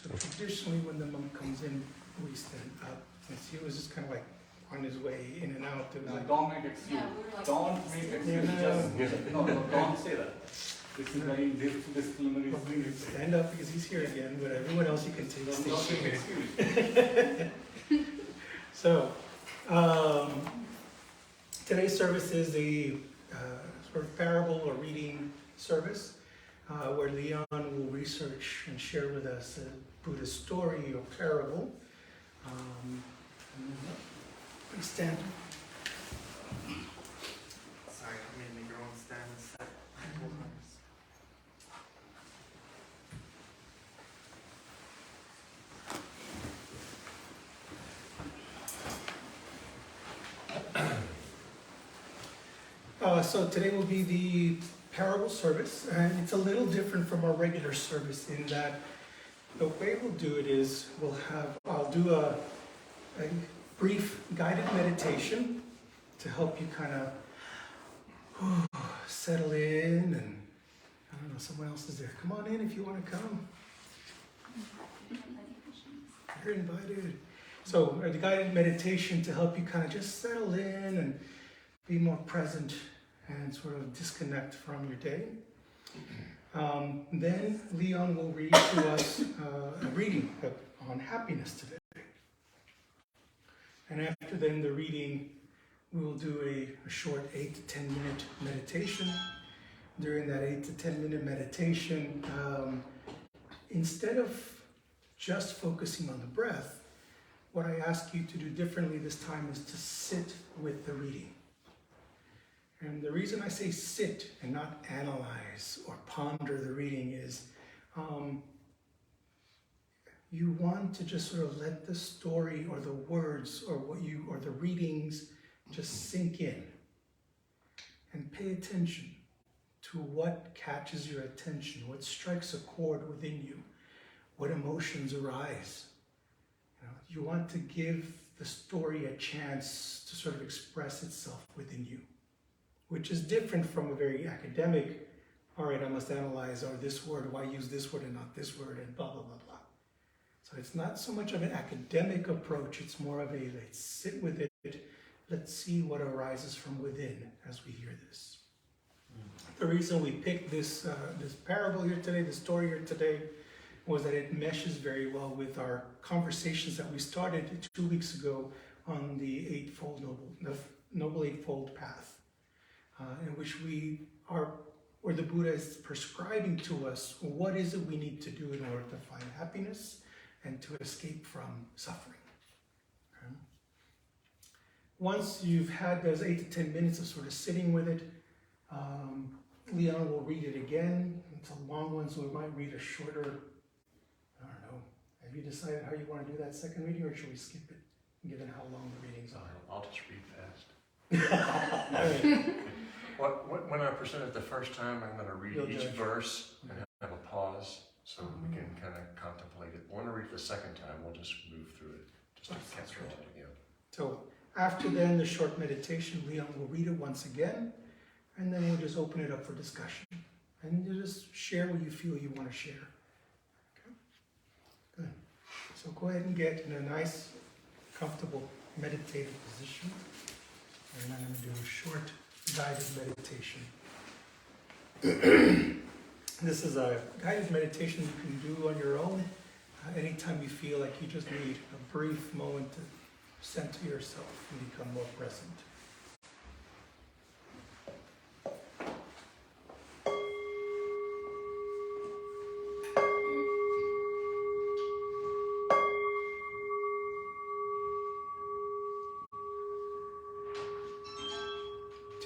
So traditionally, when the monk comes in, we stand up. And he was just kind of like on his way in and out. It was like, don't make excuses. Yeah, we were like, Don't make excuses. No, don't say that. This is very disciplinary. stand up because he's here again, but everyone else you can take Don't stage make here. excuses. So, today's service is a sort of parable or reading service where Leon will research and share with us a Buddhist story or parable. Please stand. Sorry, I made me go and stand and set. So today will be the parable service, and it's a little different from our regular service in that the way we'll do it is I'll do a brief guided meditation to help you kind of settle in, and I don't know, someone else is there. Come on in if you want to come. You're invited. So the guided meditation to help you kind of just settle in and be more present and sort of disconnect from your day. Then Leon will read to us a reading on happiness today. And after then the reading, we will do a short 8 to 10 minute meditation. During that 8 to 10 minute meditation, instead of just focusing on the breath, what I ask you to do differently this time is to sit with the reading. And the reason I say sit and not analyze or ponder the reading is you want to just sort of let the story or the words or the readings just sink in and pay attention to what catches your attention, what strikes a chord within you, what emotions arise. You want to give the story a chance to sort of express itself within you, which is different from a very academic, all right, I must analyze, or this word, why use this word and not this word, and blah, blah, blah, blah. So it's not so much of an academic approach, it's more of a let's sit with it, let's see what arises from within as we hear this. The reason we picked this parable here today, the story here today, was that it meshes very well with our conversations that we started 2 weeks ago on the Noble Eightfold Path. In which where the Buddha is prescribing to us what is it we need to do in order to find happiness and to escape from suffering. Okay? Once you've had those 8 to 10 minutes of sort of sitting with it, Leon will read it again. It's a long one, so we might read a shorter, I don't know. Have you decided how you want to do that second reading, or should we skip it, given how long the readings are? I'll just read fast. When I present it the first time, I'm going to read each verse and have a pause so we can kind of contemplate it. When I read it the second time, we'll just move through it, just to capture it together. So after then the short meditation, Leon will read it once again, and then we'll just open it up for discussion. And you just share what you feel you want to share. Okay? Good. So go ahead and get in a nice, comfortable, meditative position. And I'm going to do a short guided meditation. This is a guided meditation you can do on your own anytime you feel like you just need a brief moment to center yourself and become more present.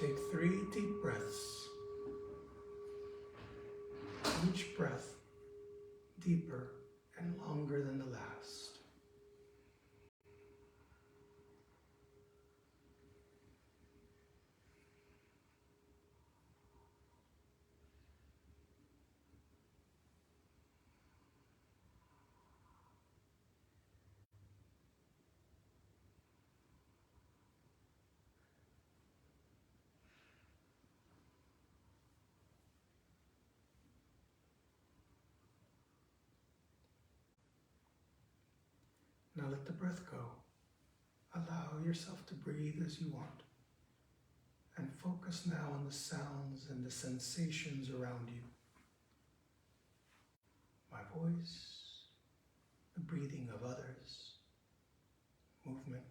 Take 3 deep breaths. Each breath deeper and longer than the last. let the breath go. Allow yourself to breathe as you want. And focus now on the sounds and the sensations around you. My voice, the breathing of others, movement,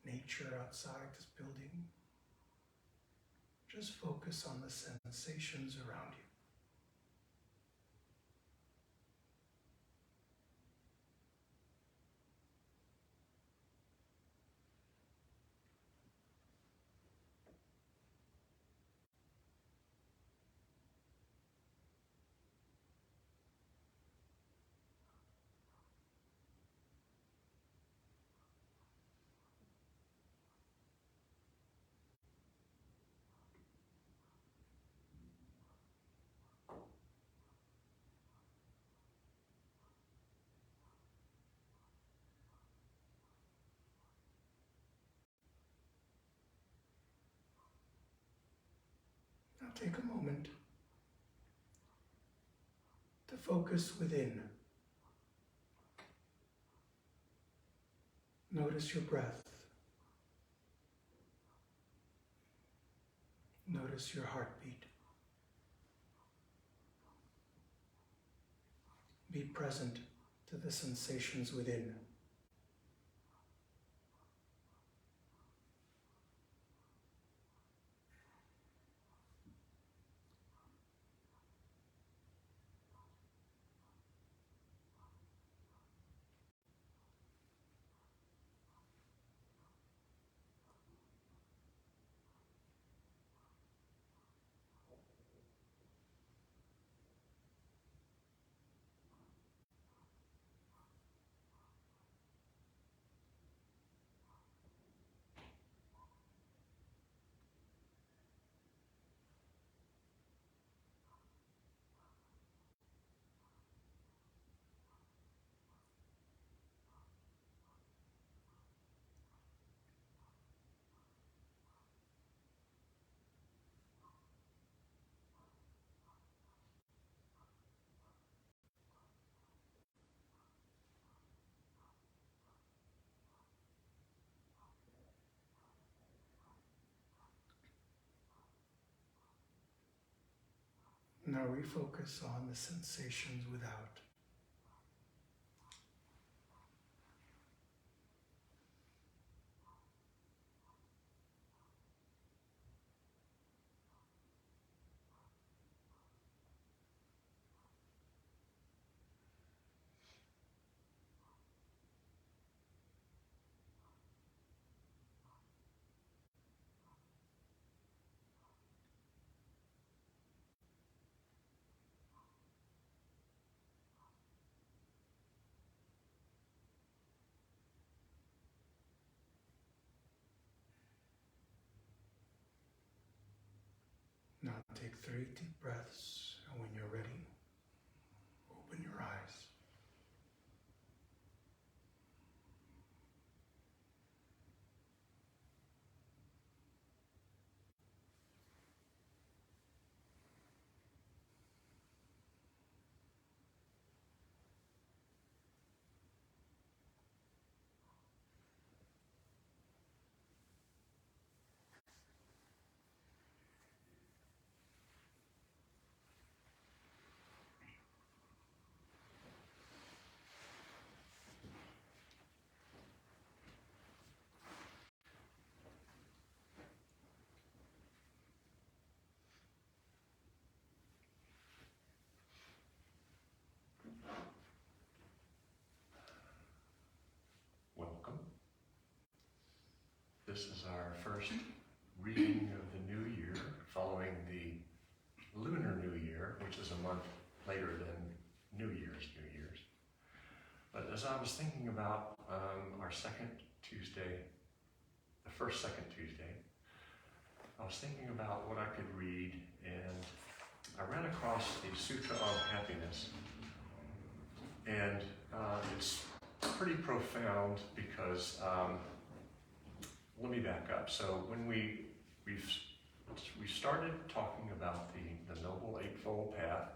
nature outside this building. Just focus on the sensations around you. Now take a moment to focus within. Notice your breath. Notice your heartbeat. Be present to the sensations within. Now refocus on the sensations without. Now take 3 deep breaths, and when you're ready, open your eyes. Welcome. This is our first reading of the new year, following the lunar new year, which is a month later than New Year's. But as I was thinking about our second Tuesday, the second Tuesday, I was thinking about what I could read, and I ran across the Sutra on Happiness. And it's pretty profound because, let me back up. So when we started talking about the Noble Eightfold Path,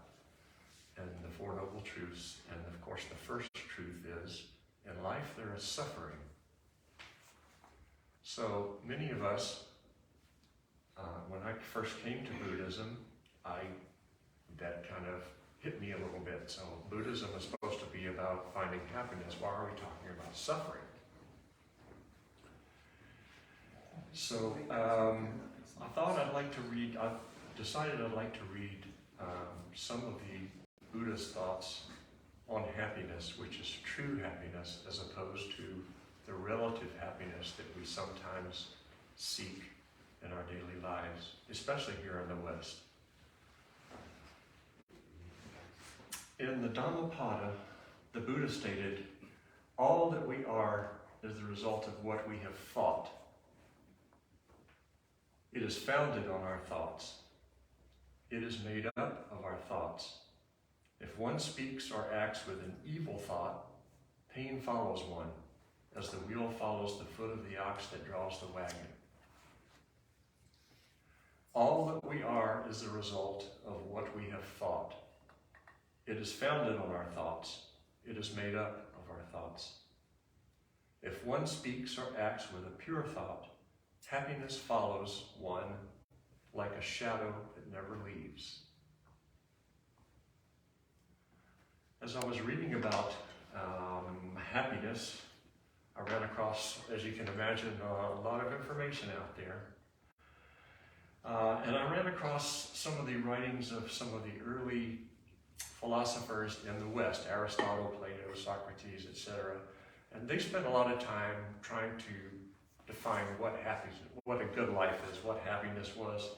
and the Four Noble Truths. And of course, the first truth is, in life there is suffering. So many of us, when I first came to Buddhism, that kind of hit me a little bit. So Buddhism is supposed to be about finding happiness. Why are we talking about suffering? So I thought I'd like to read, I've decided I'd like to read some of the Buddhist thoughts on happiness, which is true happiness, as opposed to the relative happiness that we sometimes seek in our daily lives, especially here in the West. In the Dhammapada, the Buddha stated, all that we are is the result of what we have thought. It is founded on our thoughts. It is made up of our thoughts. If one speaks or acts with an evil thought, pain follows one, as the wheel follows the foot of the ox that draws the wagon. All that we are is the result of what we have thought. It is founded on our thoughts. It is made up of our thoughts. If one speaks or acts with a pure thought, happiness follows one like a shadow that never leaves. As I was reading about happiness, I ran across, as you can imagine, a lot of information out there. And I ran across some of the writings of some of the early philosophers in the West, Aristotle, Plato, Socrates, etc. And they spent a lot of time trying to define what a good life is, what happiness was,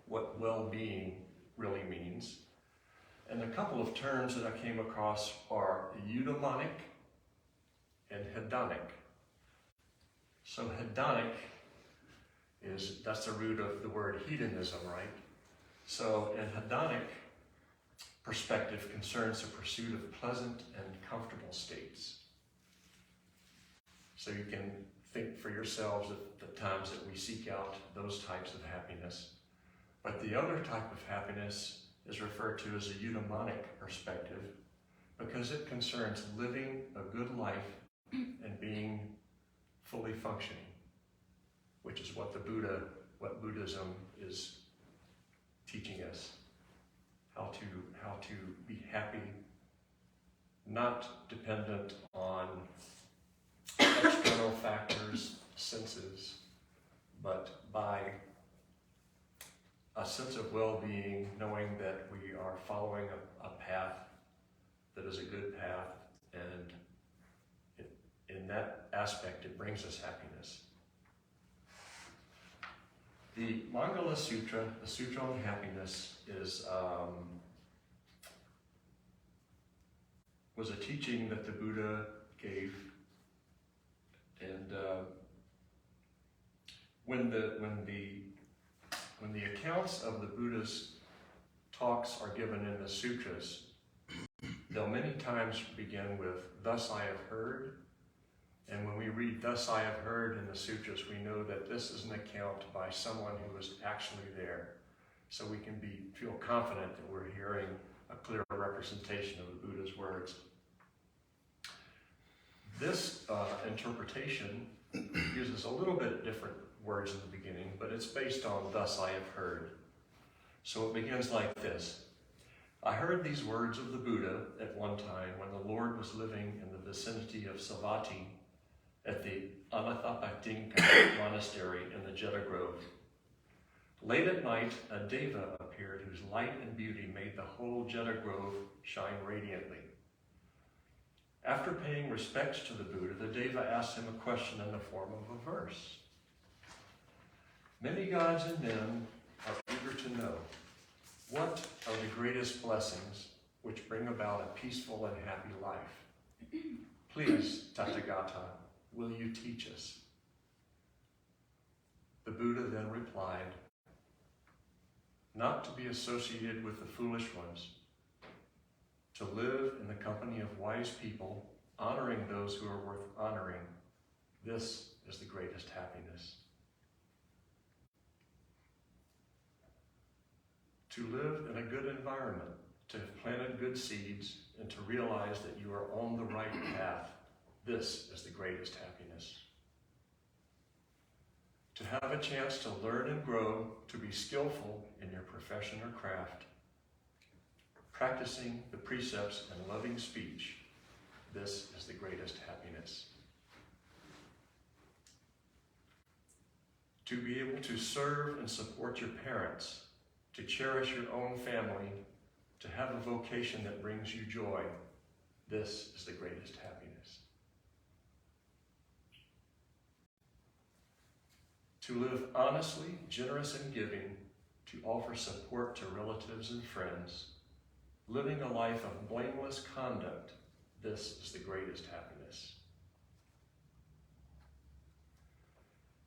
what well-being really means. And a couple of terms that I came across are eudaimonic and hedonic. So hedonic that's the root of the word hedonism, right? So in hedonic perspective concerns the pursuit of pleasant and comfortable states. So you can think for yourselves at the times that we seek out those types of happiness. But the other type of happiness is referred to as a eudaimonic perspective because it concerns living a good life and being fully functioning, which is what Buddhism is teaching us. How to be happy, not dependent on external factors, senses, but by a sense of well-being, knowing that we are following a path that is a good path, and in that aspect it brings us happiness. The Mangala Sutra, the Sutra on Happiness, was a teaching that the Buddha gave, and when the accounts of the Buddha's talks are given in the sutras, they'll many times begin with, "Thus I have heard." And when we read, "Thus I have heard" in the sutras, we know that this is an account by someone who was actually there. So we can feel confident that we're hearing a clear representation of the Buddha's words. This interpretation uses a little bit different words in the beginning, but it's based on "Thus I have heard." So it begins like this. "I heard these words of the Buddha at one time when the Lord was living in the vicinity of Savatthi at the Anathapattinka monastery in the Jeta Grove. Late at night, a deva appeared whose light and beauty made the whole Jeta Grove shine radiantly. After paying respects to the Buddha, the deva asked him a question in the form of a verse. Many gods and men are eager to know, what are the greatest blessings which bring about a peaceful and happy life? Please, Tathagata, will you teach us? The Buddha then replied, not to be associated with the foolish ones, to live in the company of wise people, honoring those who are worth honoring. This is the greatest happiness. To live in a good environment, to have planted good seeds, and to realize that you are on the right path. This is the greatest happiness. To have a chance to learn and grow, to be skillful in your profession or craft, practicing the precepts and loving speech, this is the greatest happiness. To be able to serve and support your parents, to cherish your own family, to have a vocation that brings you joy, this is the greatest happiness. To live honestly, generous and giving, to offer support to relatives and friends, living a life of blameless conduct, this is the greatest happiness.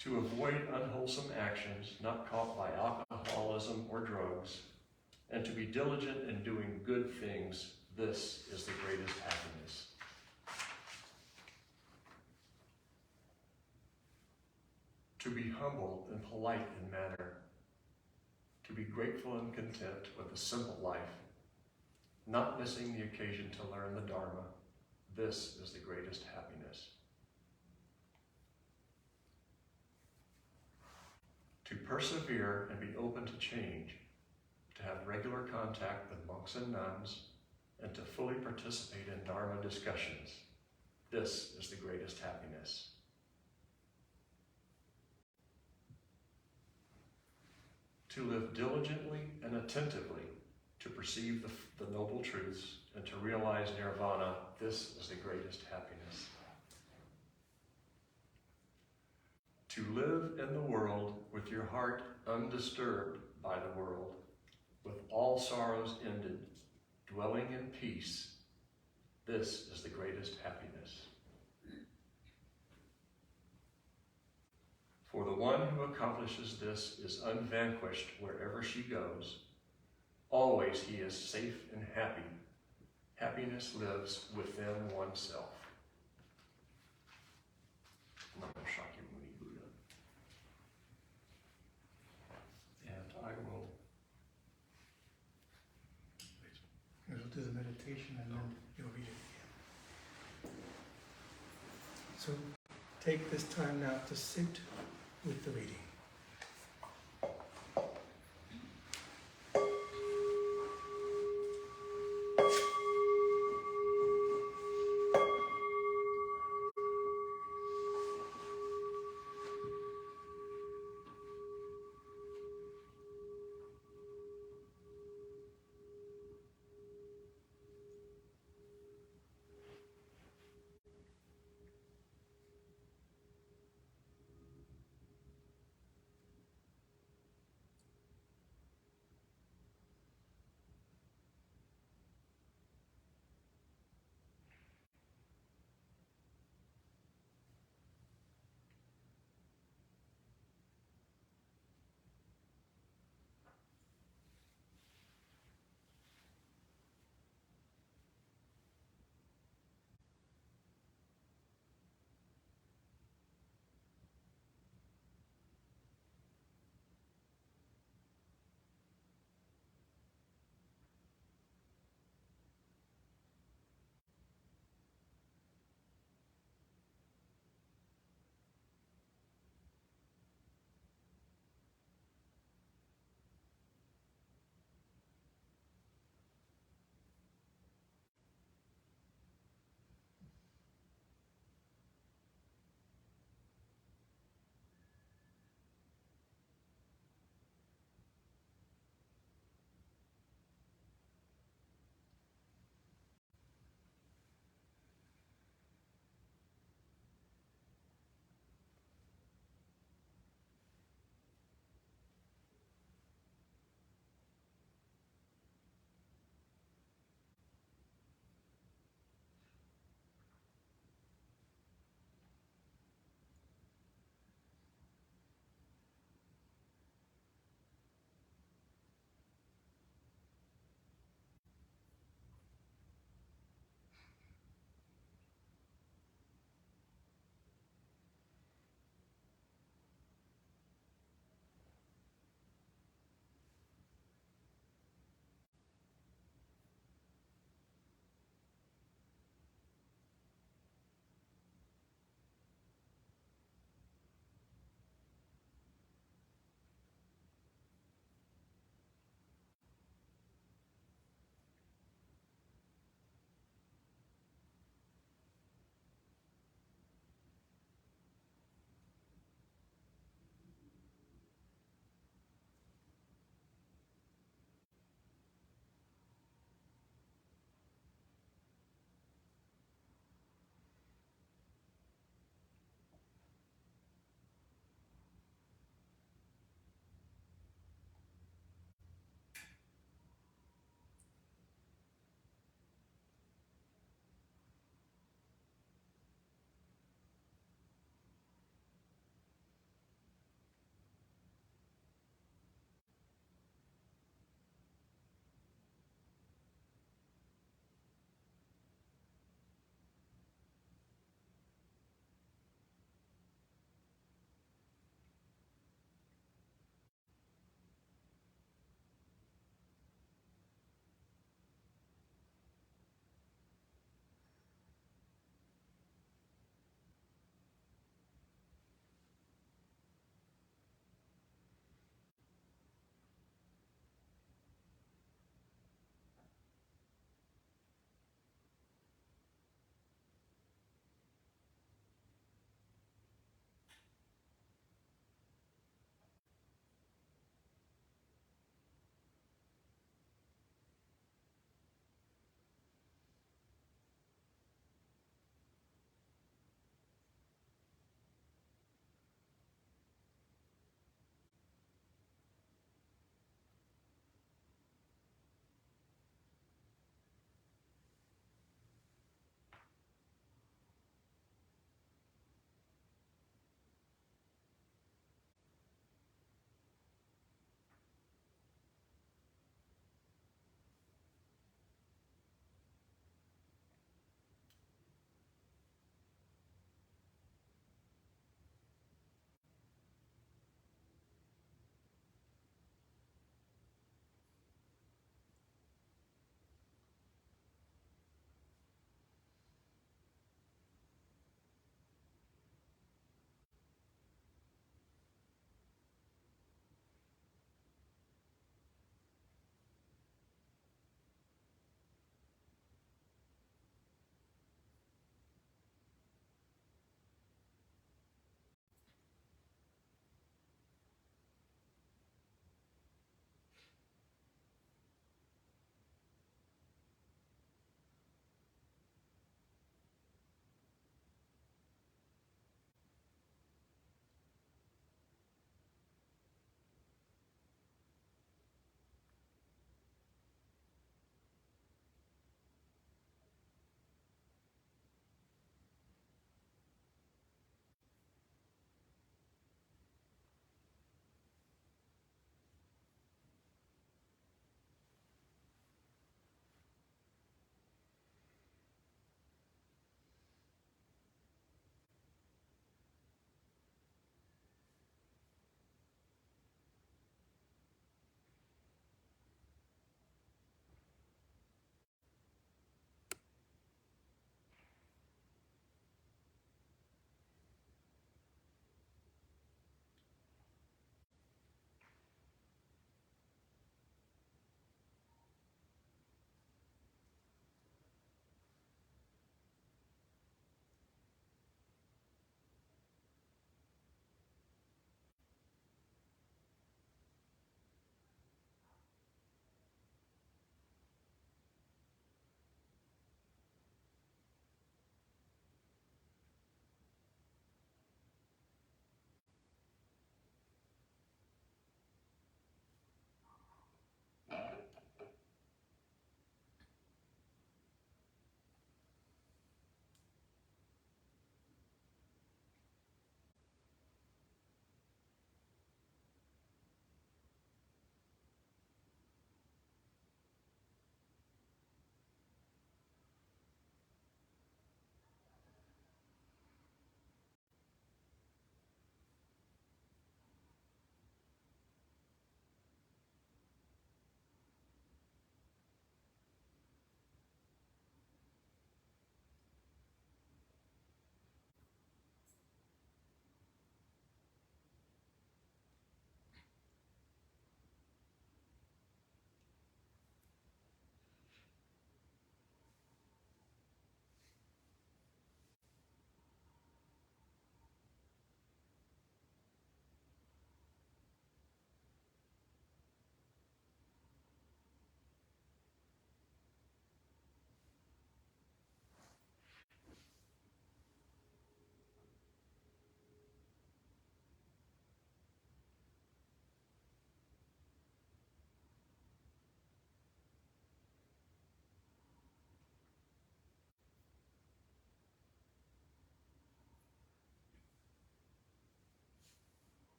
To avoid unwholesome actions, not caught by alcoholism or drugs, and to be diligent in doing good things, this is the greatest happiness. To be humble and polite in manner, to be grateful and content with a simple life, not missing the occasion to learn the Dharma, this is the greatest happiness. To persevere and be open to change, to have regular contact with monks and nuns, and to fully participate in Dharma discussions, this is the greatest happiness. To live diligently and attentively, to perceive the noble truths, and to realize nirvana, this is the greatest happiness. To live in the world with your heart undisturbed by the world, with all sorrows ended, dwelling in peace, this is the greatest happiness. For the one who accomplishes this is unvanquished wherever she goes. Always he is safe and happy. Happiness lives within oneself. Namo Shakyamuni Buddha. And I will. We'll do the meditation and then you'll read it again. So take this time now to sit with the reading.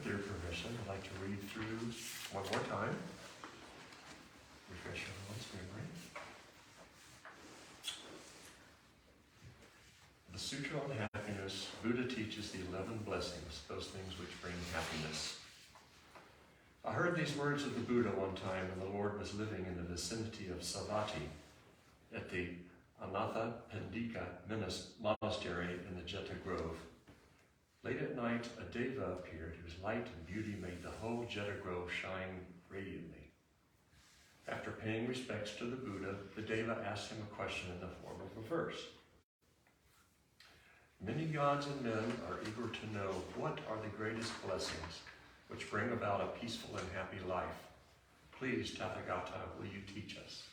With your permission, I'd like to read through one more time. Refresh everyone's memory. The Sutra on Happiness, Buddha teaches the 11 blessings, those things which bring happiness. I heard these words of the Buddha one time when the Lord was living in the vicinity of Savatthi at the Anathapindika monastery in the Jeta Grove. Late at night, a deva appeared whose light and beauty made the whole Jeta Grove shine radiantly. After paying respects to the Buddha, the deva asked him a question in the form of a verse. Many gods and men are eager to know what are the greatest blessings which bring about a peaceful and happy life. Please, Tathagata, will you teach us?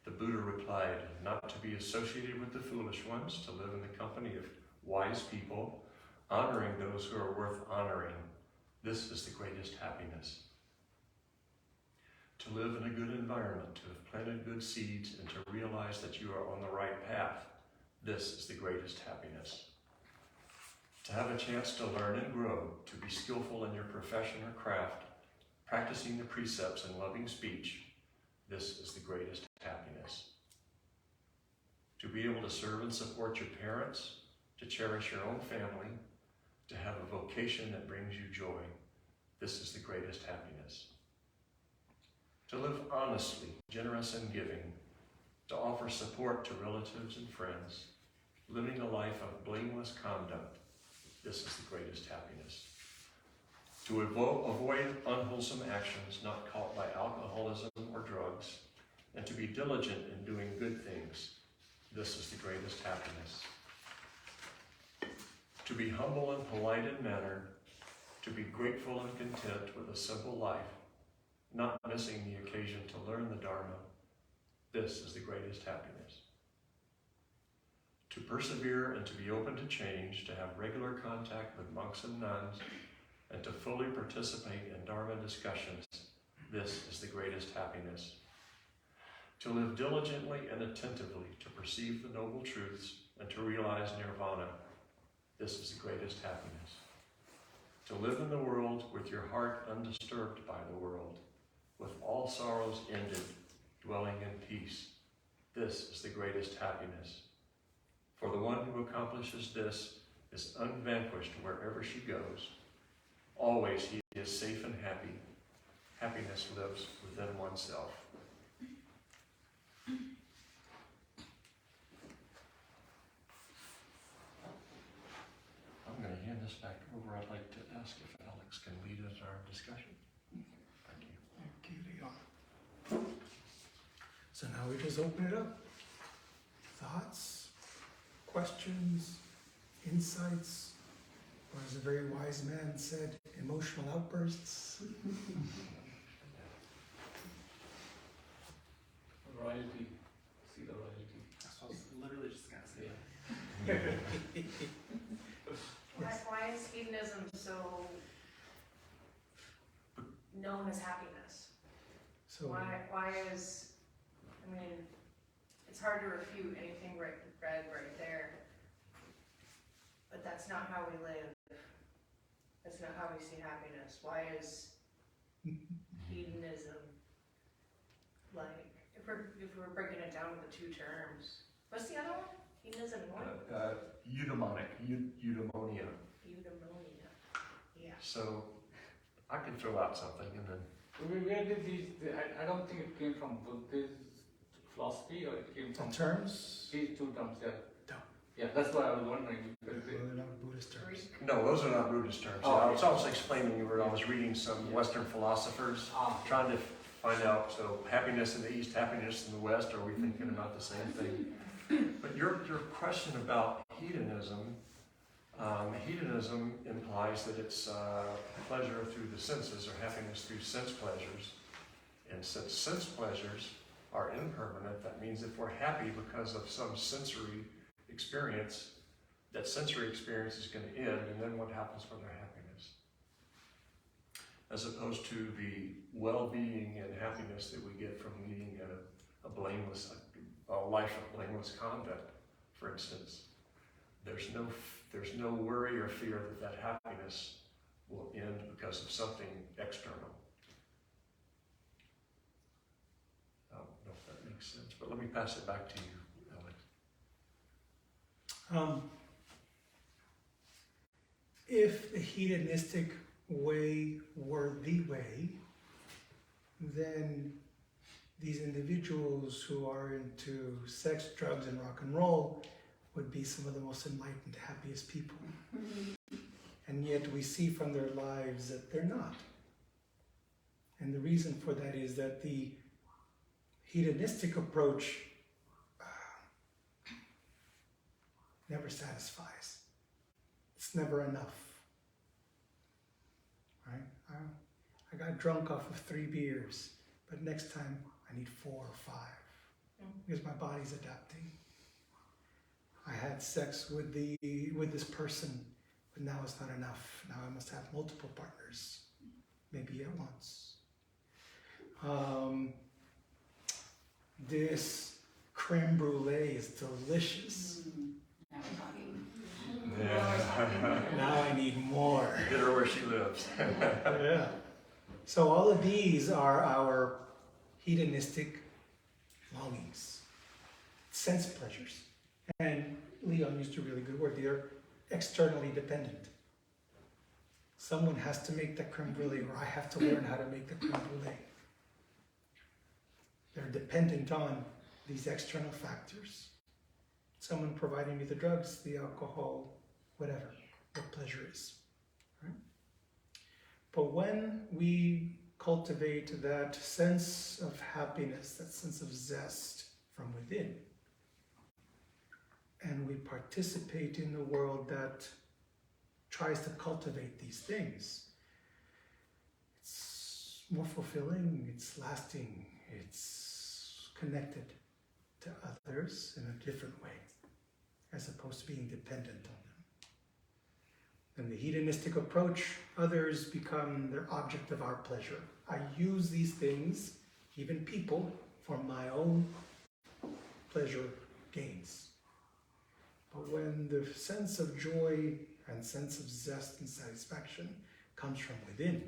The Buddha replied, not to be associated with the foolish ones, to live in the company of wise people, honoring those who are worth honoring. This is the greatest happiness. To live in a good environment, to have planted good seeds, and to realize that you are on the right path. This is the greatest happiness. To have a chance to learn and grow, to be skillful in your profession or craft, practicing the precepts and loving speech, this is the greatest happiness. To be able to serve and support your parents, to cherish your own family, to have a vocation that brings you joy, this is the greatest happiness. To live honestly, generous and giving, to offer support to relatives and friends, living a life of blameless conduct, this is the greatest happiness. To avoid unwholesome actions not caught by alcoholism or drugs, and to be diligent in doing good things, this is the greatest happiness. To be humble and polite in manner, to be grateful and content with a simple life, not missing the occasion to learn the Dharma, this is the greatest happiness. To persevere and to be open to change, to have regular contact with monks and nuns, and to fully participate in Dharma discussions, this is the greatest happiness. To live diligently and attentively to perceive the noble truths and to realize nirvana, this is the greatest happiness. To live in the world with your heart undisturbed by the world, with all sorrows ended, dwelling in peace, this is the greatest happiness. For the one who accomplishes this is unvanquished wherever she goes. Always he is safe and happy. Happiness lives within oneself. I'm going to hand this back over. I'd like to ask if Alex can lead us in our discussion. Thank you. Thank you, Leon. So now we just open it up. Thoughts, questions, insights, or as a very wise man said, emotional outbursts. Royalty. See the royalty. That's what I was literally just gonna say. Why is hedonism so known as happiness? So Why is, I mean, it's hard to refute anything read right there. But that's not how we live. That's not how we see happiness. Why is hedonism, like, if we're breaking it down with the two terms, what's the other one? Hedonism and what? Eudaimonic, eudaimonia. Eudaimonia. Yeah. So I can throw out something and then Where did these? I don't think it came from Buddhist philosophy, or it came the from terms, these two terms. Yeah. No. Yeah, that's why I was wondering. Because they're not Buddhist terms. Greek. no, those are not Buddhist terms. Oh, I was also explaining where I was reading some Western philosophers, trying to find out, so happiness in the East, happiness in the West, are we thinking about the same thing? But your question about hedonism, hedonism implies that it's pleasure through the senses, or happiness through sense pleasures. And since sense pleasures are impermanent, that means if we're happy because of some sensory experience, that sensory experience is going to end, and then what happens with our happiness? As opposed to the well-being and happiness that we get from leading a blameless, a life of blameless conduct, for instance. There's no worry or fear that happiness because of something external. I don't know if that makes sense, but let me pass it back to you, Ellen. If the hedonistic way were the way, then these individuals who are into sex, drugs, and rock and roll would be some of the most enlightened, happiest people. And yet we see from their lives that they're not. And the reason for that is that the hedonistic approach never satisfies. It's never enough. Right? I got drunk off of 3 beers, but next time I need 4 or 5 because my body's adapting. I had sex with this person, but now it's not enough. Now I must have multiple partners, maybe at once. This creme brulee is delicious. Now we're talking. Yeah. Now I need more. Get her where she lives. Yeah. So all of these are our hedonistic longings, sense pleasures. And Leon used a really good word. They're externally dependent. Someone has to make the creme brulee, or I have to learn how to make the creme brulee. They're dependent on these external factors. Someone providing me the drugs, the alcohol, whatever the pleasure is. Right? But when we cultivate that sense of happiness, that sense of zest from within, and we participate in the world that tries to cultivate these things, it's more fulfilling, it's lasting, it's connected to others in a different way, as opposed to being dependent on them. In the hedonistic approach, others become their object of our pleasure. I use these things, even people, for my own pleasure gains. But when the sense of joy and sense of zest and satisfaction comes from within,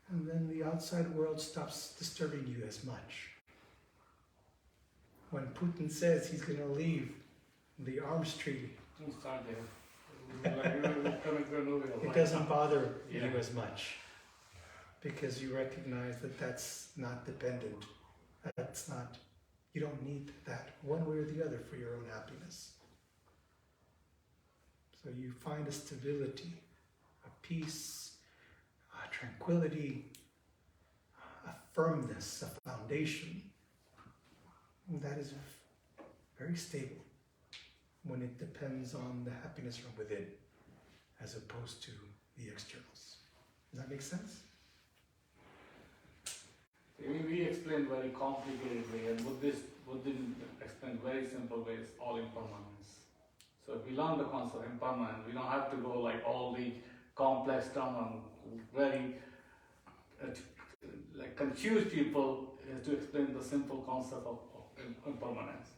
and then the outside world stops disturbing you as much. When Putin says he's going to leave the arms treaty, Don't start there. it doesn't bother you Yeah. as much, because you recognize that that's not dependent. That's not, you don't need that one way or the other for your own happiness. So you find a stability, a peace, a tranquility, a firmness, a foundation that is very stable when it depends on the happiness from within, as opposed to the externals. Does that make sense? We explain very complicated way, and Buddhism explain very simple ways, all impermanence. So if we learn the concept of impermanence, we don't have to go like all the complex term and very like confuse people to explain the simple concept of impermanence.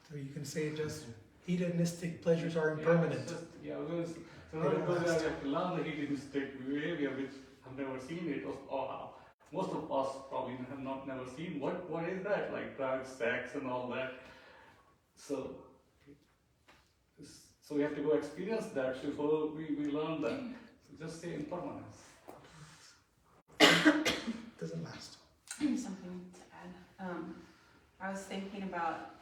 So you can say just hedonistic pleasures are impermanent. Yeah, so because I have to learn the hedonistic behavior, which I've never seen it, or most of us probably have never seen. What is that? Like drugs, sex, and all that. So we have to go experience that before we learn that. So just say impermanence. Doesn't last. Something to add. I was thinking about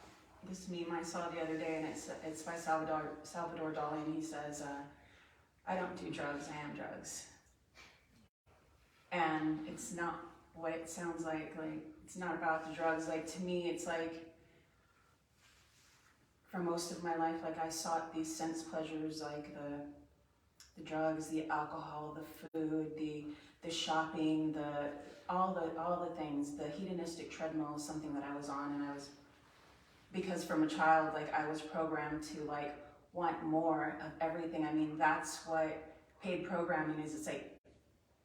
this meme I saw the other day, and it's by Salvador Dali, and he says, "I don't do drugs, I am drugs." And it's not what it sounds like it's not about the drugs. Like, to me, it's like, for most of my life, like, I sought these sense pleasures, like the drugs, the alcohol, the food, the shopping, all the things. The hedonistic treadmill is something that I was on, and because from a child, like, I was programmed to like want more of everything. I mean, that's what paid programming is. It's like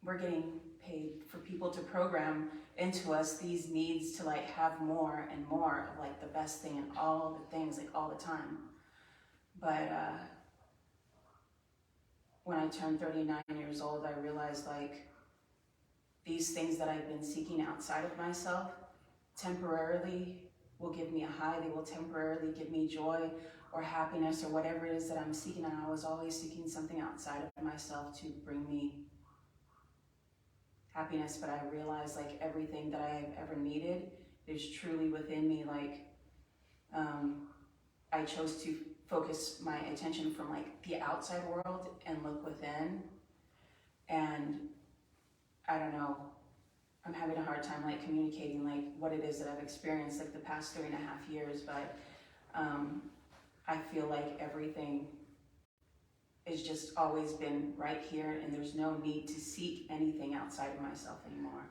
we're getting paid for people to program into us these needs to like have more and more of like the best thing and all the things, like, all the time. But when I turned 39 years old, I realized like these things that I've been seeking outside of myself temporarily will give me a high, they will temporarily give me joy or happiness or whatever it is that I'm seeking. And I was always seeking something outside of myself to bring me happiness, but I realized like everything that I've ever needed is truly within me. Like I chose to focus my attention from like the outside world and look within. And I don't know, I'm having a hard time like communicating like what it is that I've experienced like the past 3.5 years, but I feel like everything has just always been right here, and there's no need to seek anything outside of myself anymore.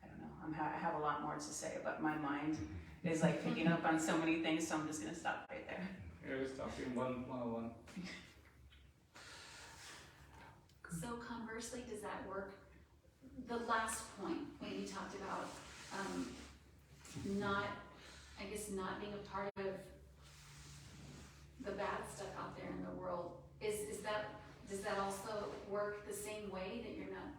I don't know, I have a lot more to say, but my mind is like picking up on so many things, so I'm just gonna stop right there. You're stopping one. So conversely, does that work? The last point, when you talked about not being a part of the bad stuff out there in the world, does that also work the same way, that you're not,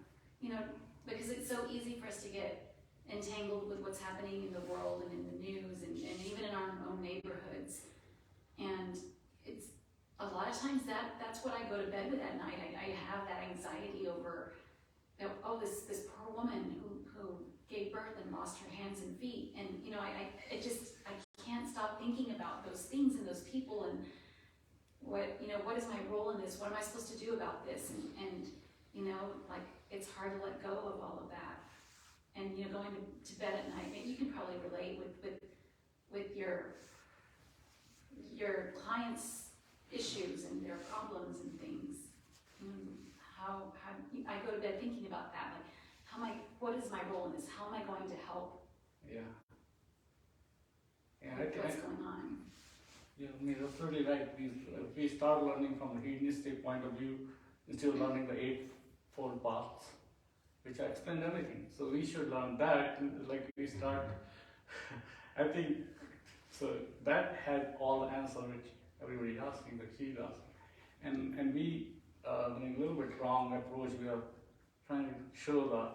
because it's so easy for us to get entangled with what's happening in the world and in the news and even in our own neighborhoods. And it's a lot of times that's what I go to bed with at night. I have that anxiety over, this poor woman who gave birth and lost her hands and feet. And, I can't stop thinking about those things and those people and what is my role in this? What am I supposed to do about this? And it's hard to let go of all of that. And, going to bed at night, you can probably relate with your clients' issues and their problems and things. How I go to bed thinking about that, like what is my role in this? How am I going to help? Yeah. Yeah, What's going on? You're absolutely right. We start learning from a hedonistic point of view instead of learning the eightfold paths, which I explained everything. So we should learn that, like we start. I think so. That had all the answer which everybody asking, that she's asking, and we in a little bit wrong approach. We are trying to show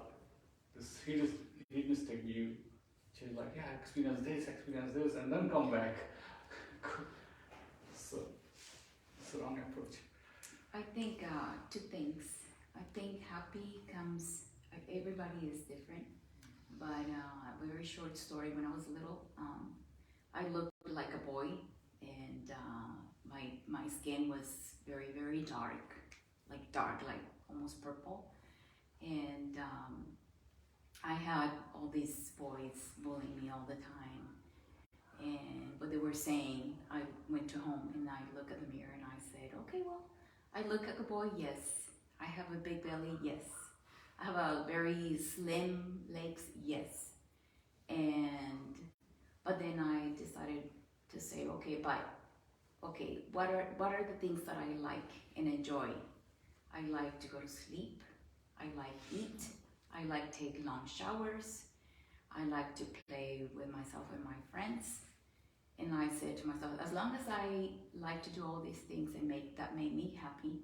this hedonistic view. She's like, yeah, experience this, and then come back. So it's the wrong approach. I think two things. I think happy comes, everybody is different, but a very short story. When I was little, I looked like a boy, and my skin was very, very dark, like almost purple. And I had all these boys bullying me all the time. And what they were saying, I went to home and I looked at the mirror and I said, okay, well, I look like a boy, yes. I have a big belly, yes. I have a very slim legs, yes. But then I decided to say, okay, what are the things that I like and enjoy? I like to go to sleep. I like eat. I like take long showers. I like to play with myself and my friends. And I said to myself, as long as I like to do all these things and that make me happy,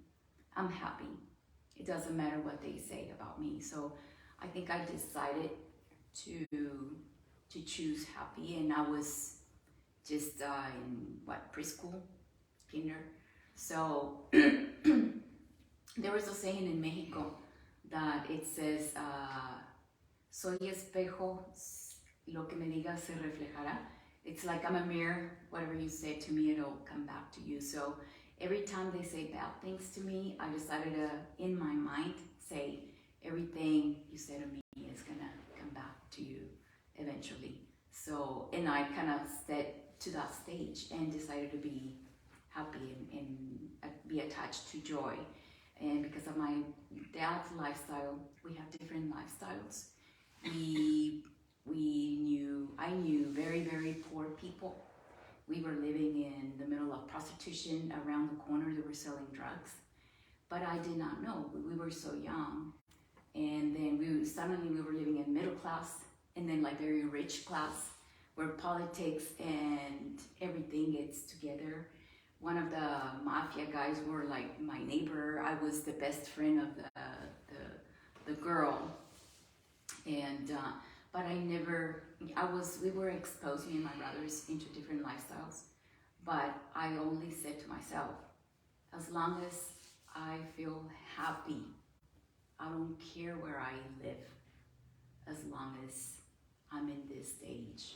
I'm happy. It doesn't matter what they say about me. So I think I decided to choose happy, and I was just in preschool, kinder. So there was a saying in Mexico that it says, soy espejo, lo que me digas se reflejará. It's like I'm a mirror, whatever you say to me, it'll come back to you. So every time they say bad things to me, I decided to, in my mind, say everything you say to me is gonna come back to you eventually. So, and I kind of stepped to that stage and decided to be happy and be attached to joy. And because of my dad's lifestyle, we have different lifestyles. I knew very, very poor people. We were living in the middle of prostitution. Around the corner, they were selling drugs. But I did not know. We were so young. And then suddenly we were living in middle class, and then like very rich class, where politics and everything gets together. one of the mafia guys were like my neighbor. I was the best friend of the girl, and but we were exposed, me and my brothers, into different lifestyles. But I only said to myself, as long as I feel happy, I don't care where I live, as long as I'm in this stage.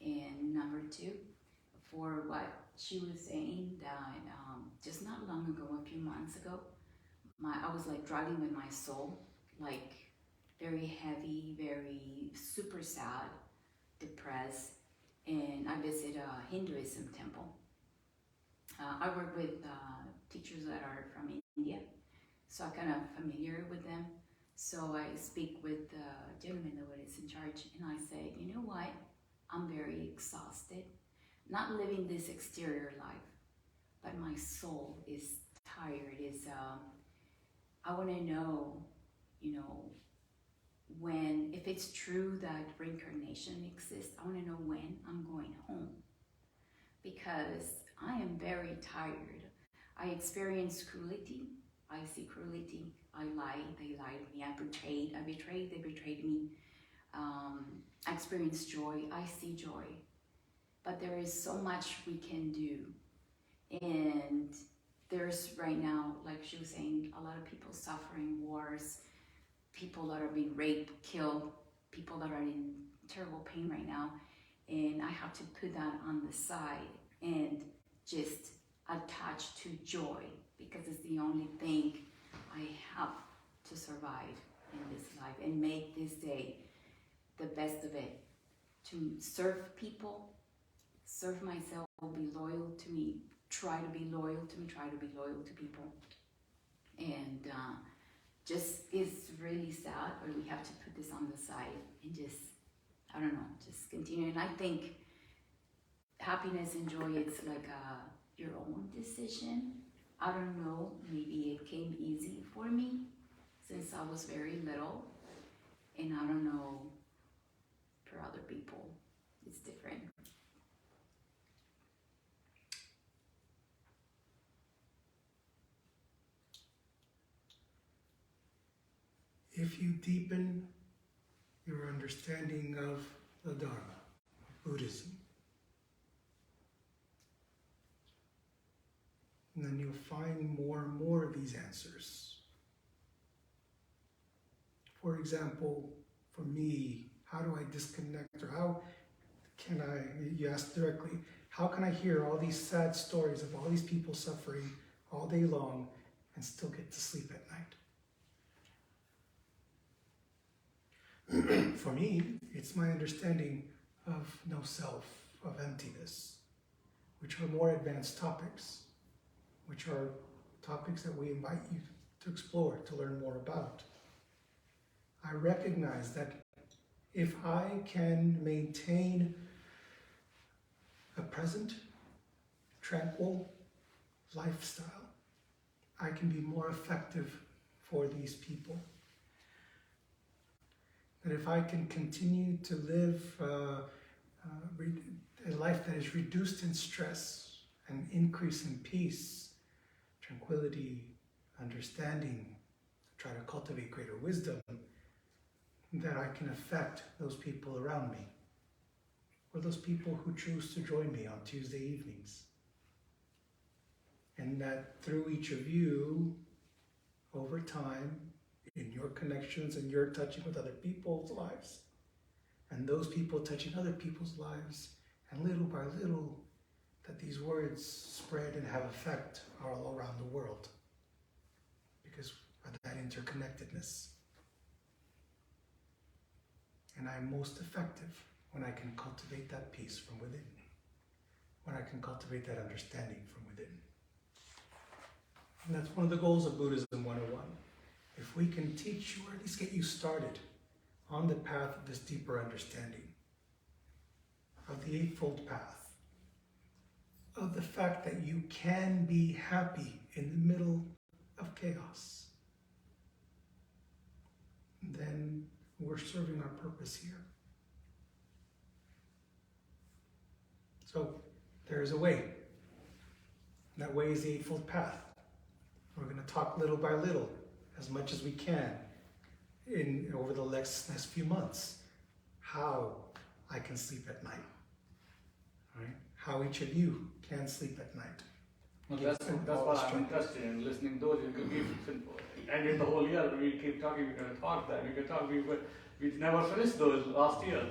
And number two, for what she was saying, that just not long ago, a few months ago, I was like driving with my soul, like very heavy, very super sad, depressed, and I visit a Hinduism temple. I work with teachers that are from India, so I'm kind of familiar with them. So I speak with the gentleman that is in charge, and I say, you know what? I'm very exhausted, not living this exterior life, but my soul is tired. I want to know, when, if it's true that reincarnation exists, I want to know when I'm going home, because I am very tired. I experience cruelty. I see cruelty. I lie. They lied to me. I betrayed. They betrayed me. I experience joy. I see joy. But there is so much we can do. And there's right now, like she was saying, a lot of people suffering wars, people that are being raped, killed, people that are in terrible pain right now. And I have to put that on the side and just attach to joy, because it's the only thing I have to survive in this life and make this day the best of it. To serve people, serve myself, be loyal to me, try to be loyal to me, try to be loyal to people. And just it's really sad, but we have to put this on the side and just, I don't know, just continue. And I think happiness and joy, it's like your own decision. I don't know, maybe it came easy for me since I was very little, and I don't know, for other people, it's different. If you deepen your understanding of the Dharma, Buddhism, and then you'll find more and more of these answers. For example, for me, how do I disconnect, or how can I, you asked directly, how can I hear all these sad stories of all these people suffering all day long and still get to sleep at night? For me, it's my understanding of no self, of emptiness, which are more advanced topics, which are topics that we invite you to explore, to learn more about. I recognize that if I can maintain a present, tranquil lifestyle, I can be more effective for these people. That if I can continue to live a life that is reduced in stress and increase in peace, tranquility, understanding, try to cultivate greater wisdom, that I can affect those people around me, or those people who choose to join me on Tuesday evenings. And that through each of you, over time, in your connections and your touching with other people's lives, and those people touching other people's lives, and little by little, that these words spread and have effect all around the world, because of that interconnectedness. And I'm most effective when I can cultivate that peace from within, when I can cultivate that understanding from within. And that's one of the goals of Buddhism 101. If we can teach you, or at least get you started on the path of this deeper understanding, of the Eightfold Path, of the fact that you can be happy in the middle of chaos, then we're serving our purpose here. So there's a way. That way is the Eightfold Path. We're going to talk little by little, as much as we can, over the next few months, how I can sleep at night. Right? How each of you can sleep at night. Well, that's what I'm interested in, listening to those. And in the whole year, we keep talking, we're going to talk that, we can talk, we never finished those last year.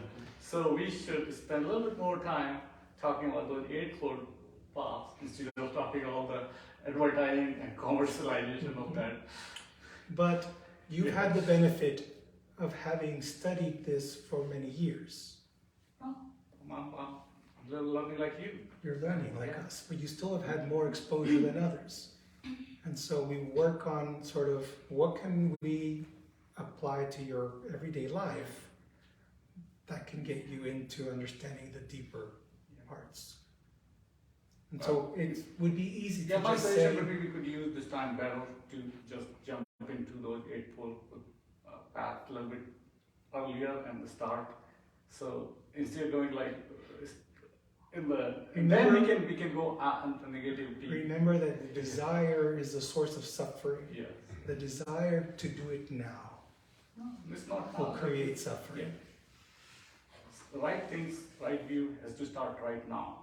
So we should spend a little bit more time talking about those Eightfold Paths instead of talking about the advertising and commercialization of that. But you've had the benefit of having studied this for many years. I'm a little learning like you. You're learning like us, but you still have had more exposure than others. And so we work on sort of what can we apply to your everyday life that can get you into understanding the deeper parts. And so it would be easy to my just suggestion say, would be we could use this time better to just jump into those Eightfold Path a little bit earlier and the start. So instead of going like in the, and then we can go into negativity. remember that the desire is the source of suffering. Yes. The desire to do it now No, it's not will now. create suffering. Yeah. The right things, right view has to start right now,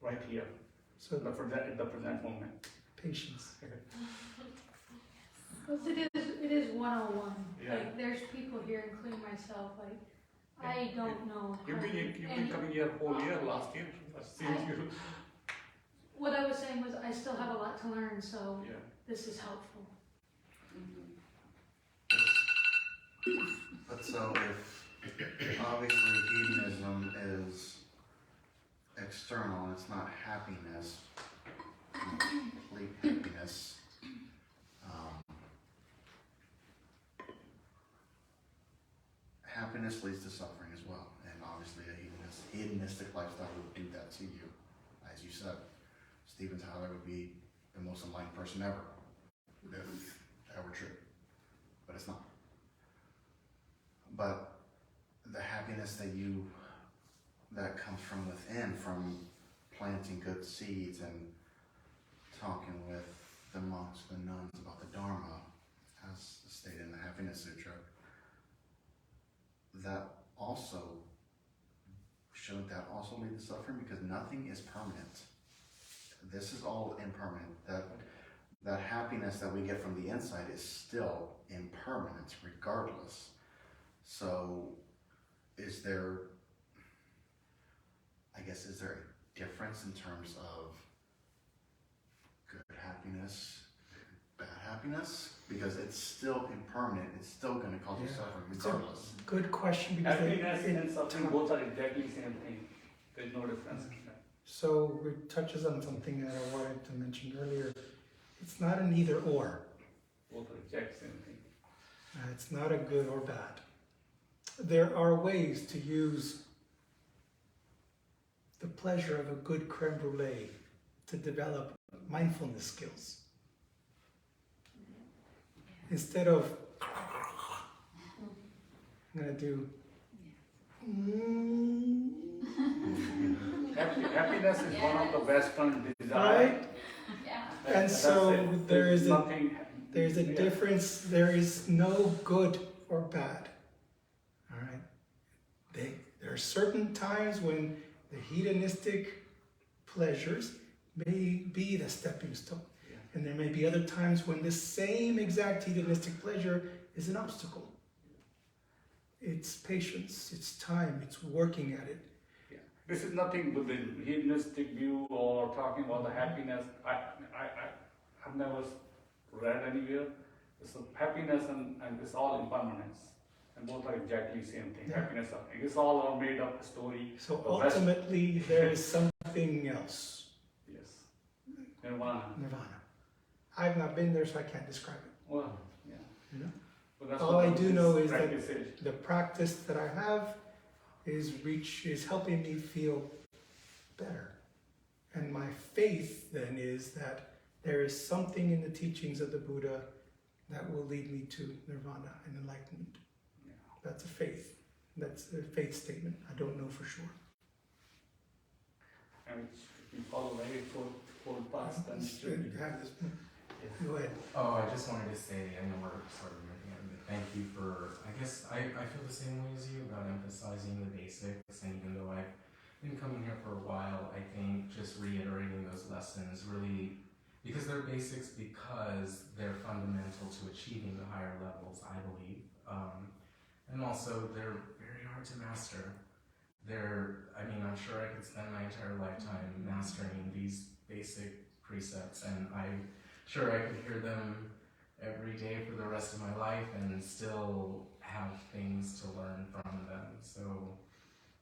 right here, So the present moment. patience. Because it is 101. Yeah. Like there's people here, including myself, like I don't know. You've how to do been any- coming here whole year last year. I've seen you. What I was saying was I still have a lot to learn, so Yeah. this is helpful. But so if obviously hedonism is external, it's not happiness, complete happiness. Happiness leads to suffering as well, and obviously a hedonistic lifestyle would do that to you. As you said, Steven Tyler would be the most enlightened person ever, if that were true, but it's not. But the happiness that comes from within, from planting good seeds and talking with the monks, the nuns about the Dharma, as stated in the Happiness Sutra, shouldn't that also lead to suffering? Because nothing is permanent. This is all impermanent. That happiness that we get from the inside is still impermanent regardless. So is there a difference in terms of good happiness, bad happiness? Because it's still impermanent, it's still going to cause you suffering regardless. Good question, because Happiness and suffering both are exactly the same thing. There's no difference. so it touches on something that I wanted to mention earlier. It's not an either or. Both are exact same thing. It's not a good or bad. There are ways to use the pleasure of a good creme brulee to develop mindfulness skills. Instead of, I'm going to do, Happiness is one of the Western desires. right? Yeah. And That's so it. there's a nothing. difference. There is no good or bad. All right. There are certain times when the hedonistic pleasures may be the stepping stone. Yeah. And there may be other times when the same exact hedonistic pleasure is an obstacle. It's patience, it's time, it's working at it. Yeah. This is nothing but the hedonistic view or talking about the happiness. I've never read anywhere. So happiness and it's all impermanence. And both are exactly the same thing. Yeah. Happiness, suffering. It's all a made up story. So The West- ultimately, there is something else. Yes. Nirvana. Nirvana. I've not been there, so I can't describe it. Well, yeah. You know? But that's All what I do know is that practice is. the practice that I have is helping me feel better. And my faith then is that there is something in the teachings of the Buddha that will lead me to nirvana and enlightenment. Yeah. That's a faith. That's a faith statement. I don't know for sure. And if we follow the Eightfold hold fast and It's good to have this. Go ahead. Oh, I just wanted to say, I know we're sort of near the end, but thank you for, I guess I feel the same way as you about emphasizing the basics, and even though I've been coming here for a while, I think just reiterating those lessons really, because they're basics because they're fundamental to achieving the higher levels, I believe. And also they're very hard to master. I'm sure I could spend my entire lifetime mastering these basic precepts, and I'm sure I could hear them every day for the rest of my life and still have things to learn from them. So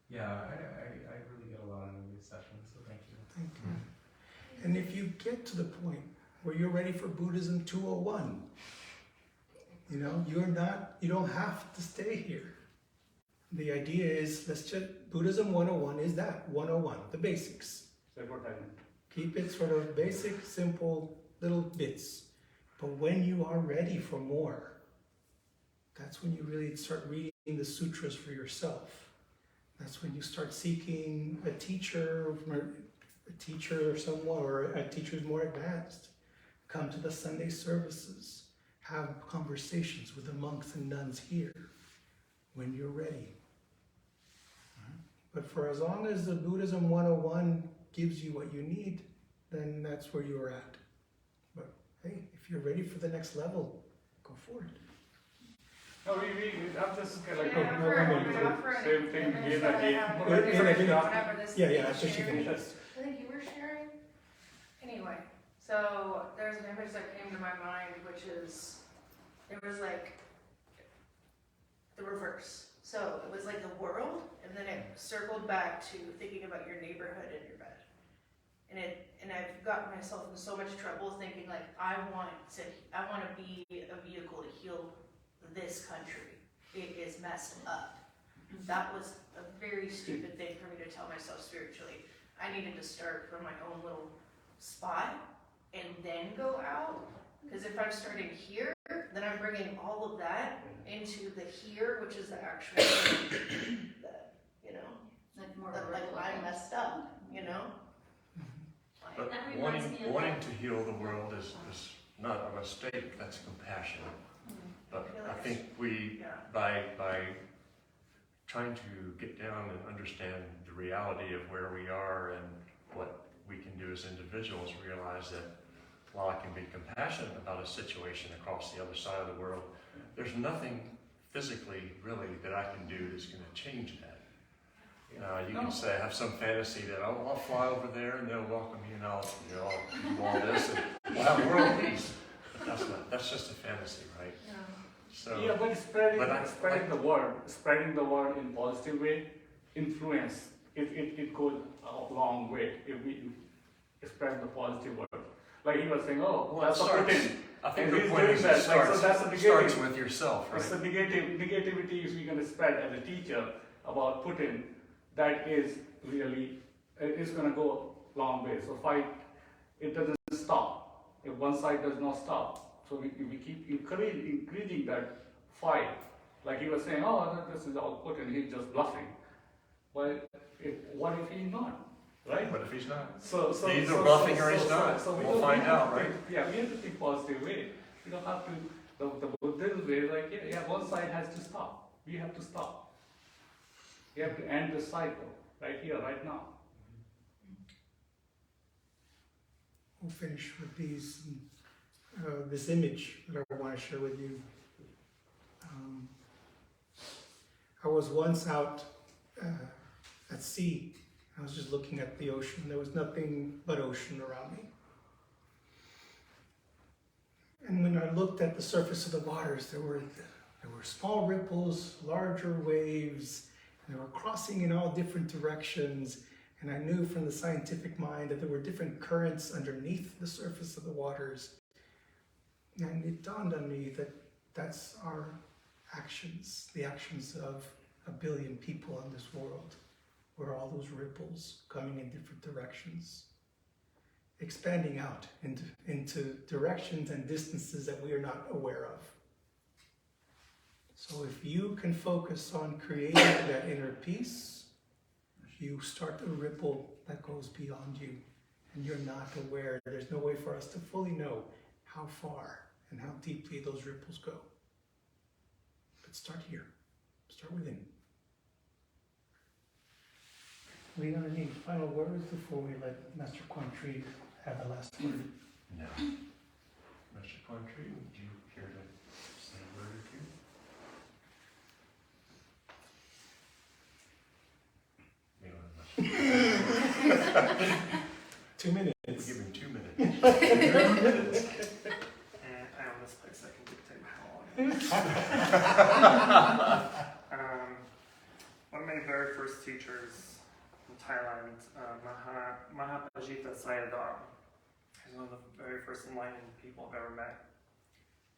yeah, I really get a lot out of these sessions, so thank you. Thank you. And if you get to the point where you're ready for Buddhism 201, you don't have to stay here. The idea is, Buddhism 101 is that, 101, the basics. Keep it sort of basic, simple, little bits. But when you are ready for more, that's when you really start reading the sutras for yourself. That's when you start seeking a teacher or someone, or a teacher who's more advanced. Come to the Sunday services. Have conversations with the monks and nuns here when you're ready. But for as long as the Buddhism 101 gives you what you need, then that's where you're at. But hey, if you're ready for the next level, go for it. No, I'm just like, Same thing again. Yeah, after she finishes. I think you were sharing. Anyway, so there's an image that came to my mind, which is, it was like the reverse. So it was like the world, and then it circled back to thinking about your neighborhood and your bed. And I've gotten myself in so much trouble thinking like, I want to be a vehicle to heal this country. It is messed up. That was a very stupid thing for me to tell myself spiritually. I needed to start from my own little spot and then go out. Because if I'm starting here, then I'm bringing all of that into the here, which is the actual thing that, Like more that like I messed up, But That reminds me of wanting to heal the world is not a mistake, that's compassion. But I think we, by trying to get down and understand the reality of where we are and what we can do as individuals, realize that while I can be compassionate about a situation across the other side of the world, there's nothing physically really that I can do that's going to change that. You can say, I have some fantasy that I'll fly over there and they'll welcome me and I'll do all this and we'll have world peace. But that's just a fantasy, right? Yeah. So, but spreading the word in positive way, influence, it goes a long way if we spread the positive word. Like he was saying, that's a Putin. I think and the he's point doing is that. it starts, that's a starts with yourself, right? It's the negativity is we're going to spread as a teacher about Putin. That is really, it's going to go long way. So fight, it doesn't stop. If one side does not stop. So we keep increasing that fight. Like he was saying, this is all Putin, he's just bluffing. Well, what if he's not? Right? What if he's not? So he's either bluffing or he's not. We'll find out, right? We have to think positive way. We don't have to, the Buddhist way, like, one side has to stop. We have to stop. We have to end the cycle, right here, right now. We'll finish with this image that I want to share with you. I was once out at sea. I was just looking at the ocean. There was nothing but ocean around me. And when I looked at the surface of the waters, there were small ripples, larger waves, and they were crossing in all different directions. And I knew from the scientific mind that there were different currents underneath the surface of the waters. And it dawned on me that that's our actions, the actions of 1 billion people on this world. Were all those ripples coming in different directions, expanding out into directions and distances that we are not aware of. So if you can focus on creating that inner peace, you start a ripple that goes beyond you and you're not aware, there's no way for us to fully know how far and how deeply those ripples go. But start here. Start within. Leon, any final words before we let Master Quan Tri have the last word? No. Master Quan Tri, would you care to say a word or two? We don't have much. 2 minutes. We'll give him 2 minutes. And I own this place, I can dictate how long. One of my very first teachers in Thailand, Mahapajita Sayadaw, he's one of the very first enlightened people I've ever met.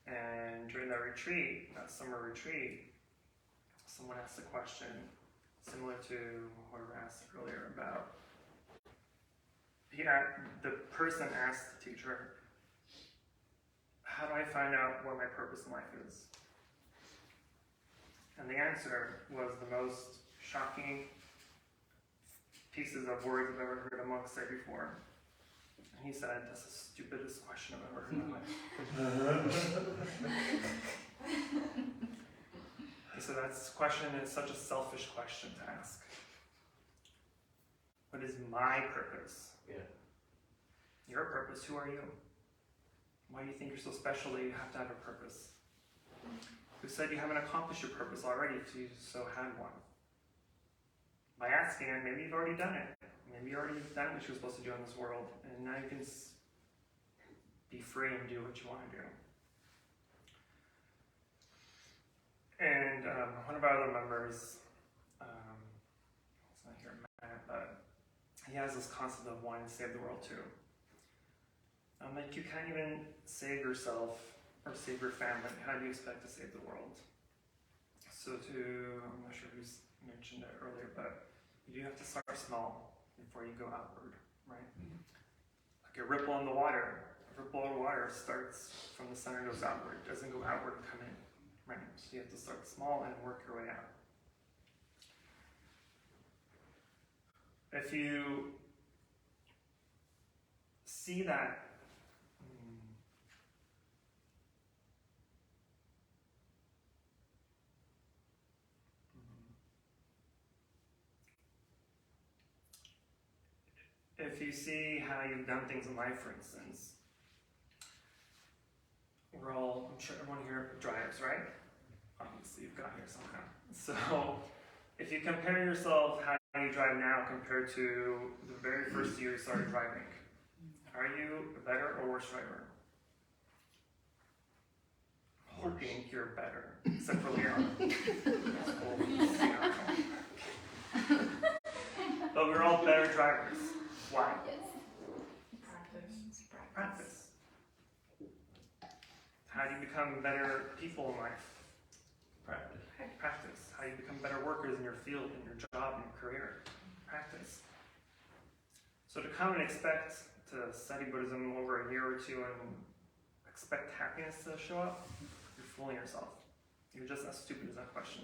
And during that retreat, that summer retreat, someone asked a question similar to what we asked earlier about. The person asked the teacher, how do I find out what my purpose in life is? And the answer was the most shocking pieces of words I've ever heard a monk say before. And he said, that's the stupidest question I've ever heard in my life. He said, that question is such a selfish question to ask. What is my purpose? Yeah. Your purpose, who are you? Why do you think you're so special that you have to have a purpose? Who said you haven't accomplished your purpose already if you so had one? By asking it, maybe you've already done it. Maybe you already done what you were supposed to do in this world, and now you can be free and do what you want to do. And one of our other members, it's not here, Matt, but he has this concept of wanting to save the world too. Like, you can't even save yourself or save your family. How do you expect to save the world? So I'm not sure who's mentioned it earlier, but you do have to start small before you go outward, right? Mm-hmm. Like a ripple in the water. A ripple in the water starts from the center and goes outward. It doesn't go outward and come in, right? So you have to start small and work your way out. If you see that if you see how you've done things in life, for instance, I'm sure everyone here drives, right? Obviously, you've got here somehow. So, if you compare yourself, how you drive now compared to the very first year you started driving, are you a better or worse driver? Hoping you're better, except for Leon. But we're all better drivers. Why? Practice. How do you become better people in life? Practice. How do you become better workers in your field, in your job, in your career? Practice. So to come and expect to study Buddhism over a year or two and expect happiness to show up, you're fooling yourself. You're just as stupid as that question.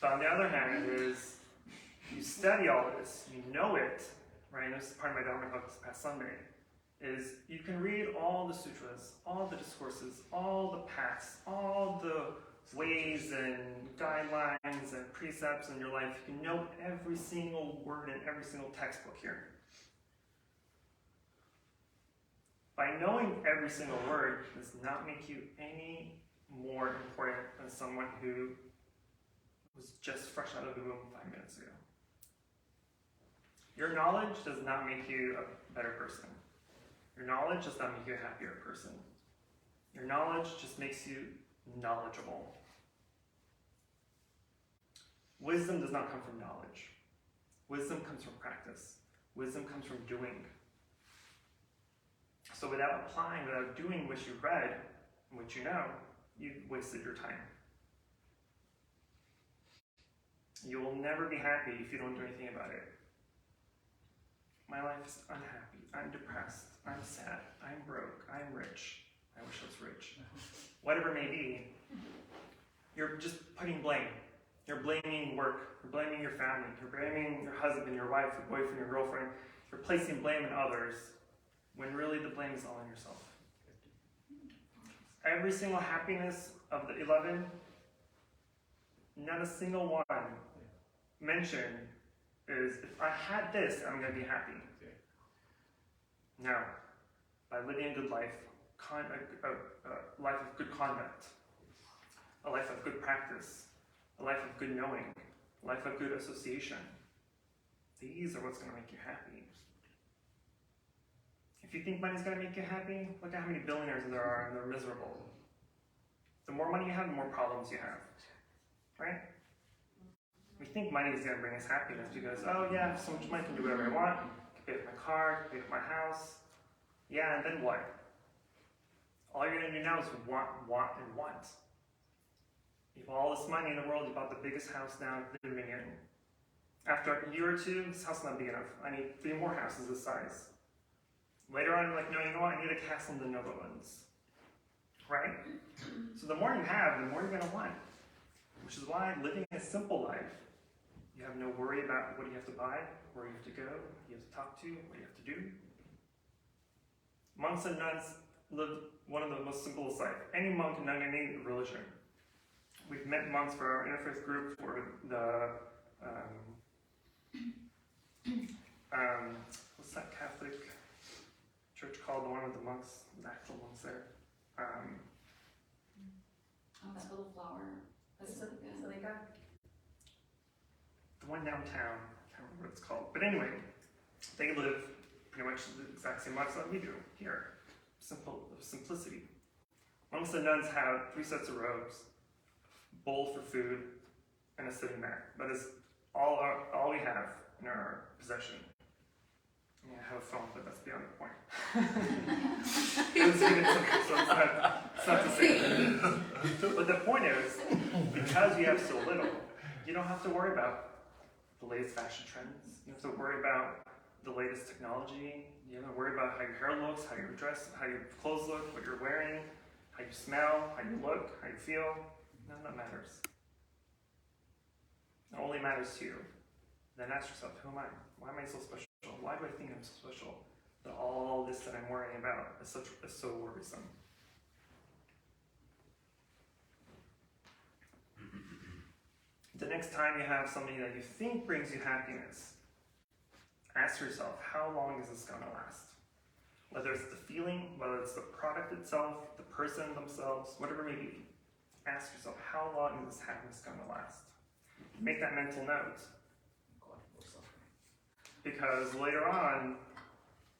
But on the other hand is, you study all this, you know it, right? And this is part of my Dharma talk this past Sunday, is you can read all the sutras, all the discourses, all the paths, all the ways and guidelines and precepts in your life. You can know every single word in every single textbook here. By knowing every single word does not make you any more important than someone who was just fresh out of the womb 5 minutes ago. Your knowledge does not make you a better person. Your knowledge does not make you a happier person. Your knowledge just makes you knowledgeable. Wisdom does not come from knowledge. Wisdom comes from practice. Wisdom comes from doing. So without applying, without doing what you read and what you know, you've wasted your time. You will never be happy if you don't do anything about it. My life is unhappy, I'm depressed, I'm sad, I'm broke, I'm rich. I wish I was rich. Whatever it may be, you're just putting blame. You're blaming work, you're blaming your family, you're blaming your husband, your wife, your boyfriend, your girlfriend. You're placing blame on others when really the blame is all on yourself. Every single happiness of the 11, not a single one mentioned is, if I had this, I'm going to be happy. Now, by living a good life, a life of good conduct, a life of good practice, a life of good knowing, a life of good association, these are what's going to make you happy. If you think money's going to make you happy, look at how many billionaires there are and they're miserable. The more money you have, the more problems you have. Right? We think money is going to bring us happiness because, oh yeah, I have so much money, I can do whatever I want. I can pay off my car, I can pay off my house. Yeah, and then what? All you're going to do now is want, and want. You have all this money in the world, you bought the biggest house now living in. After a year or two, this house is not big enough. I need 3 more houses this size. Later on, you're like, no, you know what? I need a castle in the Netherlands. Right? So the more you have, the more you're going to want. Which is why living a simple life, you have no worry about what you have to buy, where you have to go, who you have to talk to, what you have to do. Monks and nuns live one of the most simplest life. Any monk and nun in any religion. We've met monks for our interfaith group for the, what's that Catholic church called, the one with the monks, the actual monks there? That little flower. That's so good. The one downtown, I can't remember what it's called. But anyway, they live pretty much the exact same lifestyle we do here. Simplicity. Monks and nuns have 3 sets of robes, bowl for food, and a sitting mat. That is all we have in our possession. I mean, I have a phone, but that's beyond the point. It's not the same. But the point is, because you have so little, you don't have to worry about the latest fashion trends. You don't have to worry about the latest technology. You don't have to worry about how your hair looks, how you're dressed, how your clothes look, what you're wearing, how you smell, how you look, how you feel. None of that matters. It only matters to you. Then ask yourself, who am I? Why am I so special? Why do I think I'm so special? That all this that I'm worrying about is so worrisome. The next time you have something that you think brings you happiness, ask yourself, how long is this going to last? Whether it's the feeling, whether it's the product itself, the person themselves, whatever it may be. Ask yourself, how long is this happiness going to last? Make that mental note. Because later on,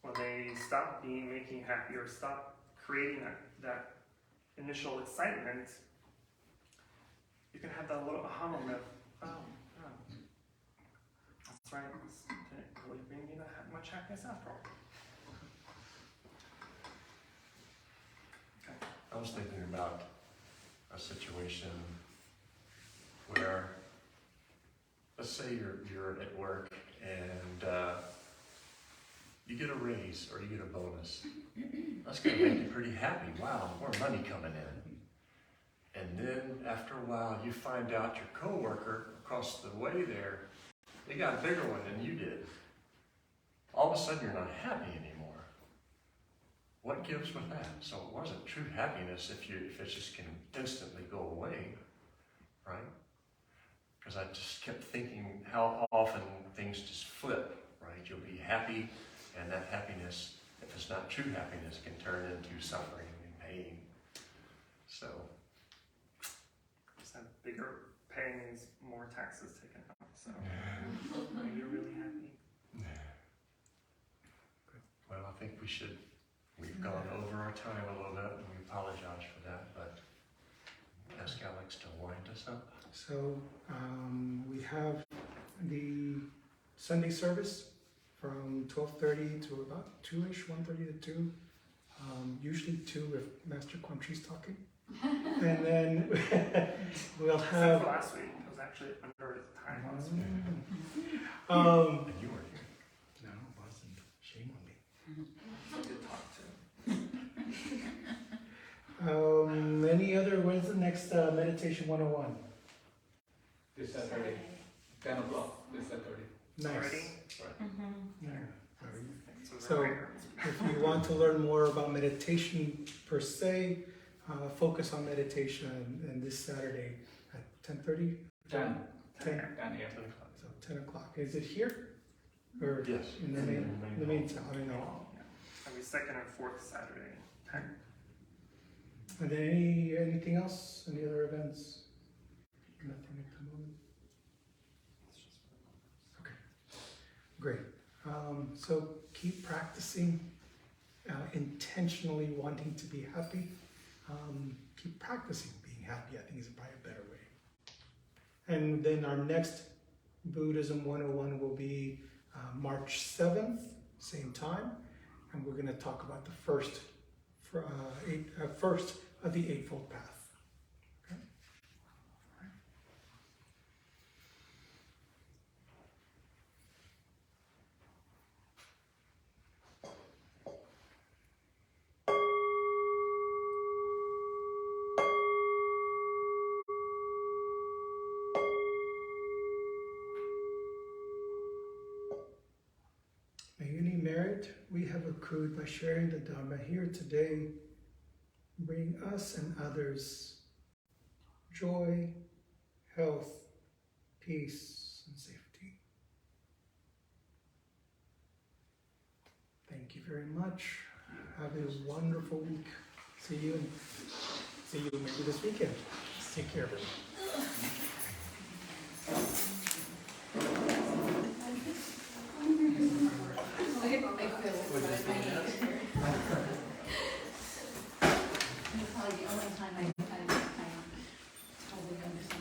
when they stop making you happy or stop creating that initial excitement, you can have that little aha moment of, oh, that's right, this didn't really bring me that much happiness after all. Okay. I was thinking about a situation where, let's say you're at work and you get a raise or you get a bonus. That's going to make you pretty happy. Wow, more money coming in. And then after a while, you find out your coworker across the way there, they got a bigger one than you did. All of a sudden, you're not happy anymore. What gives with that? So it wasn't true happiness if it just can instantly go away, right? Because I just kept thinking how often things just flip, right? You'll be happy, and that happiness, if it's not true happiness, can turn into suffering and pain. So, just have bigger pay means more taxes taken out. So, are you really happy? Well, I think we've gone over our time a little bit, and we apologize for that, but ask Alex to wind us up. So we have the Sunday service from 12:30 to about 2ish, 1:30 to 2. Usually 2 if Master Quan Tri's talking. And then we'll Except have... for last week, it was actually under time last week. And you were here. No, it wasn't. Shame on me. Good talk too. When's the next Meditation 101? This This Saturday, 10 o'clock this Saturday. Nice. Already? Yeah. Thanks for So- the reminder. If you want to learn more about meditation per se, focus on meditation and this Saturday at 10:30? 10, 10, 10 a.m. so 10 o'clock. Is it here? Or Yes. in the main town? I don't know. It'll be second and fourth Saturday. And then anything else? Any other events? Nothing at the moment. Okay, great. So keep practicing, intentionally wanting to be happy. Keep practicing being happy, I think is probably a better way. And then our next Buddhism 101 will be March 7th, same time. And we're going to talk about the first of the Eightfold Path. Okay? May any merit we have accrued by sharing the Dharma here today bring us and others joy, health, peace, and safety. Thank you very much. Have a wonderful week. See you maybe this weekend. Take care, everyone.